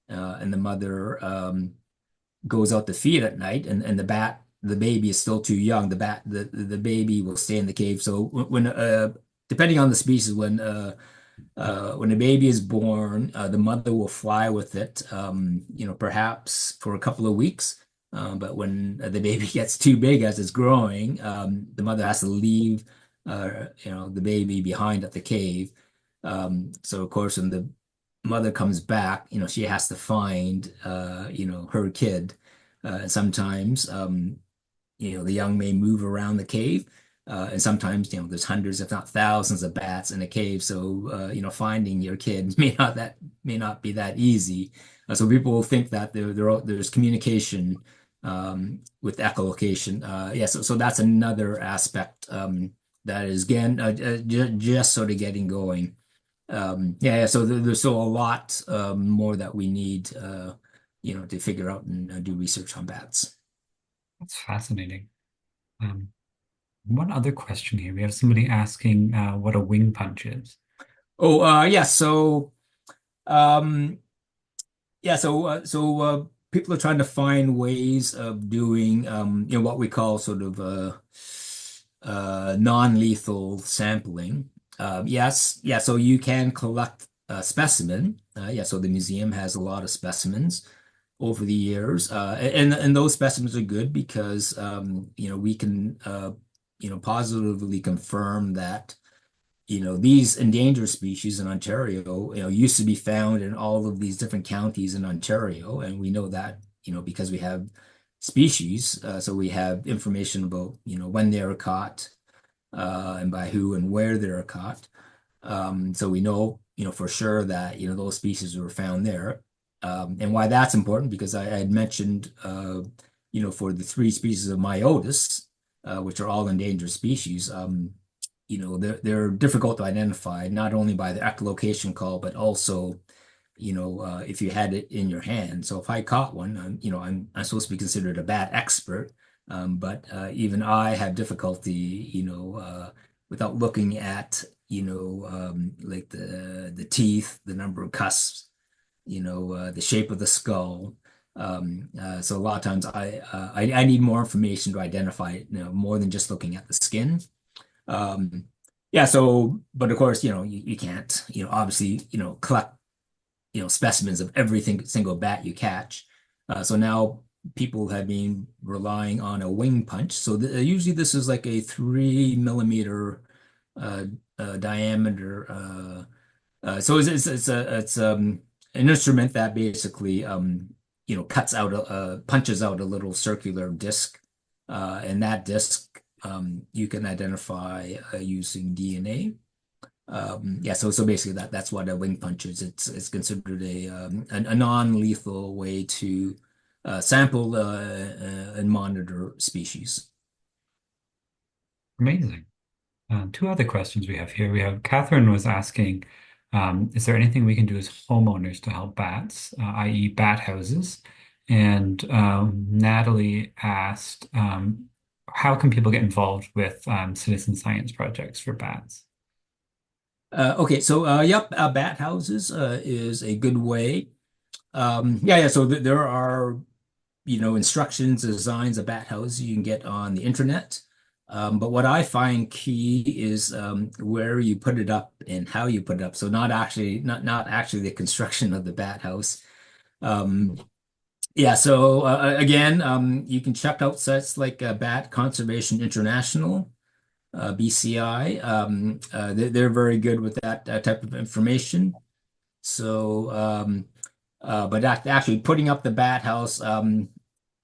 and the mother goes out to feed at night, and the baby is still too young, the baby will stay in the cave. So when depending on the species, when a baby is born, the mother will fly with it, perhaps for a couple of weeks. But when the baby gets too big as it's growing, the mother has to leave, the baby behind at the cave. So of course, when the mother comes back, she has to find, her kid. And sometimes, the young may move around the cave. And sometimes, there's hundreds, if not thousands of bats in a cave. So, finding your kid may not be that easy. So people will think that there's communication with echolocation. Yeah, so that's another aspect that is again just sort of getting going. Yeah, so there's still a lot more that we need, to figure out and do research on bats. That's fascinating. Um, One other question here. We have somebody asking what a wing punch is. Oh, yeah. Um, so people are trying to find ways of doing, what we call sort of non-lethal sampling. Yes, yeah. So you can collect a specimen. Yeah, so the museum has a lot of specimens over the years, and those specimens are good because we can positively confirm that these endangered species in Ontario, used to be found in all of these different counties in Ontario, and we know that, because we have species, so we have information about, when they were caught, and by who and where they were caught. So we know, for sure that, those species were found there. And why that's important, because I had mentioned, for the three species of Myotis, which are all endangered species, they're difficult to identify, not only by the echolocation call, but also, if you had it in your hand. So if I caught one, I'm supposed to be considered a bat expert, but even I have difficulty, without looking at, like the teeth, the number of cusps, the shape of the skull. So a lot of times I need more information to identify it, more than just looking at the skin. Um, yeah, so, but of course, you can't, obviously, collect, specimens of single bat you catch. So now people have been relying on a wing punch. So usually this is like a 3 millimeter uh, diameter. So it's an instrument that basically cuts out punches out a little circular disc, and that disc you can identify using DNA. Yeah, so basically that's what a wing punch is. It's considered a non-lethal way to sample and monitor species. Amazing. Two other questions we have here. We have Catherine was asking, is there anything we can do as homeowners to help bats, i.e., bat houses? And Natalie asked, how can people get involved with citizen science projects for bats? Okay, so yep, bat houses is a good way. Yeah. So th there are instructions, designs of bat houses you can get on the internet. But what I find key is where you put it up and how you put it up. So not actually the construction of the bat house. Um, yeah. So again, you can check out sites like Bat Conservation International. BCI. They're very good with that type of information. So, but actually putting up the bat house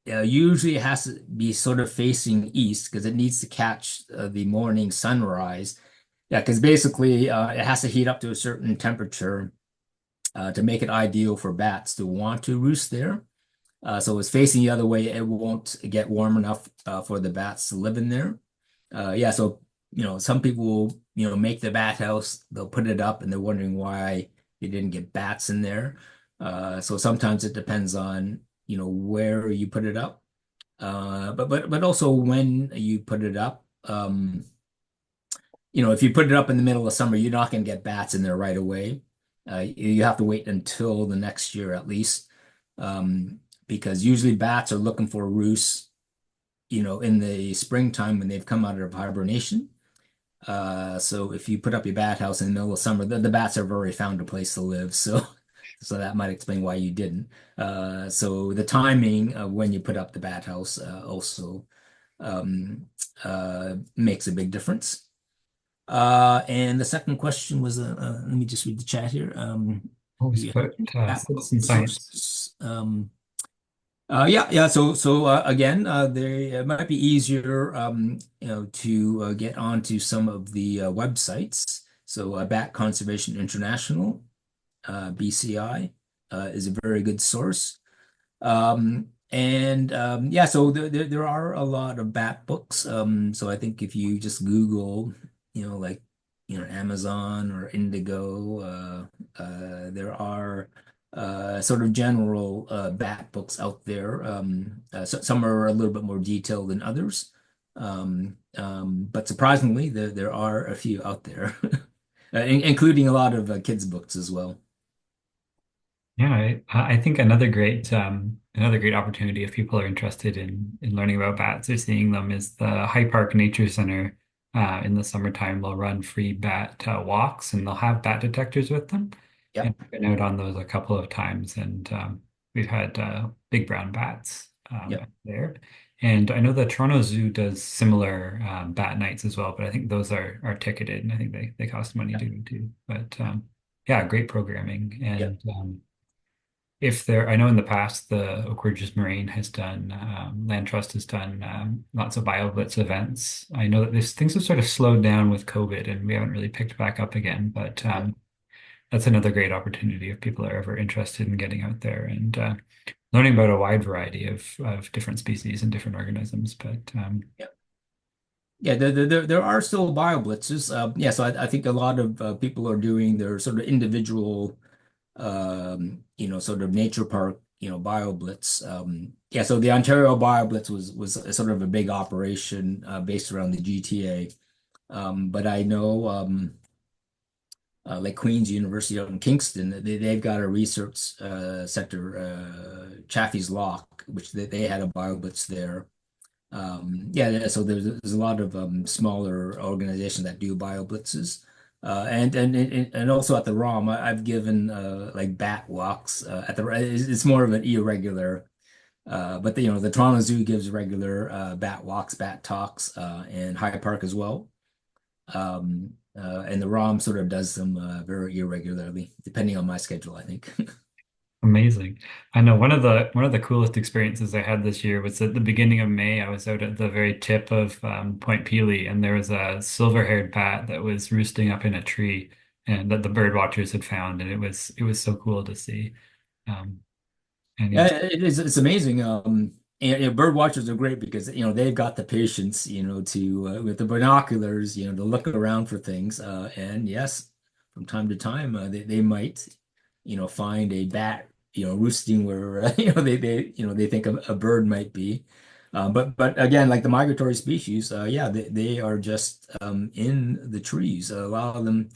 usually it has to be sort of facing east because it needs to catch the morning sunrise. Yeah, because basically it has to heat up to a certain temperature to make it ideal for bats to want to roost there. So it's facing the other way, it won't get warm enough for the bats to live in there. Yeah, so some people will, make the bat house, they'll put it up and they're wondering why they didn't get bats in there. So sometimes it depends on, where you put it up. But also when you put it up. If you put it up in the middle of summer, you're not going to get bats in there right away. You have to wait until the next year at least, because usually bats are looking for roosts, in the springtime when they've come out of hibernation. So if you put up your bat house in the middle of summer, the bats have already found a place to live. So, so that might explain why you didn't. So the timing of when you put up the bat house also um, makes a big difference. And the second question was, let me just read the chat here. What was Yeah, about bat book citizen science? sources. Yeah. So again, they it might be easier, to get onto some of the websites. So Bat Conservation International, BCI, is a very good source. And yeah, so there are a lot of bat books. So I think if you just Google, like Amazon or Indigo, there are sort of general bat books out there. So some are a little bit more detailed than others. But surprisingly, there are a few out there, including a lot of kids' books as well. Yeah, I think another great opportunity if people are interested in learning about bats or seeing them is the High Park Nature Center. In the summertime, they'll run free bat walks and they'll have bat detectors with them. And Yep. I've been out on those a couple of times, and we've had big brown bats Yep. there. And I know the Toronto Zoo does similar bat nights as well, but I think those are ticketed, and I think they cost money to go to. But yeah, great programming Yep. and. If there, I know in the past the Oak Ridges Moraine has done, Land Trust has done lots of BioBlitz events. I know that this things have sort of slowed down with COVID and we haven't really picked back up again, but Yep. that's another great opportunity if people are ever interested in getting out there and learning about a wide variety of different species and different organisms. But Yep. Yeah, there are still bio blitzes. Yeah, so I think a lot of people are doing their sort of individual, sort of nature park, bio blitz. Yeah, so the Ontario bio blitz was a sort of a big operation based around the GTA. But I know, like Queen's University out in Kingston, they've got a research center, Chaffee's Lock, which they had a bio blitz there. Yeah, so there's a lot of smaller organizations that do bio blitzes. And also at the ROM, I've given like bat walks at the it's more of an irregular, but the Toronto Zoo gives regular bat walks, bat talks, and High Park as well. And the ROM sort of does them very irregularly, depending on my schedule, I think. amazing. I know one of the coolest experiences I had this year was at the beginning of May. I was out at the very tip of Point Pelee, and there was a silver-haired bat that was roosting up in a tree, and that the bird watchers had found, and it was so cool to see. Um, and Yeah, yeah, it is. It's amazing. And bird watchers are great because they've got the patience, to with the binoculars, to look around for things. And yes, from time to time, they might, find a bat, roosting where they think a bird might be. But again, like the migratory species, yeah, they are just in the trees. A lot of them.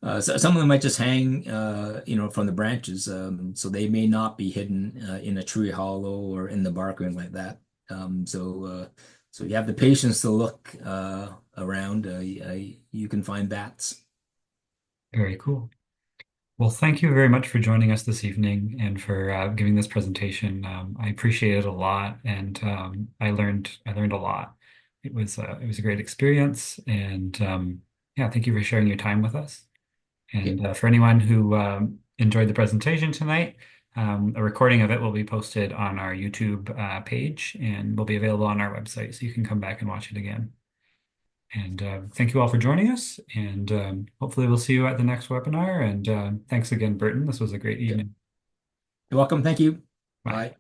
Some of them might just hang, from the branches, so they may not be hidden in a tree hollow or in the bark or anything like that. So you have the patience to look around. You can find bats. Very cool. Well, thank you very much for joining us this evening and for giving this presentation. I appreciate it a lot, and I learned a lot. It was a great experience, and yeah, thank you for sharing your time with us. Okay, And for anyone who enjoyed the presentation tonight, a recording of it will be posted on our YouTube page and will be available on our website, so you can come back and watch it again. And thank you all for joining us. And hopefully, we'll see you at the next webinar. And thanks again, Burton. This was a great okay. evening. You're welcome. Thank you. Bye. Bye.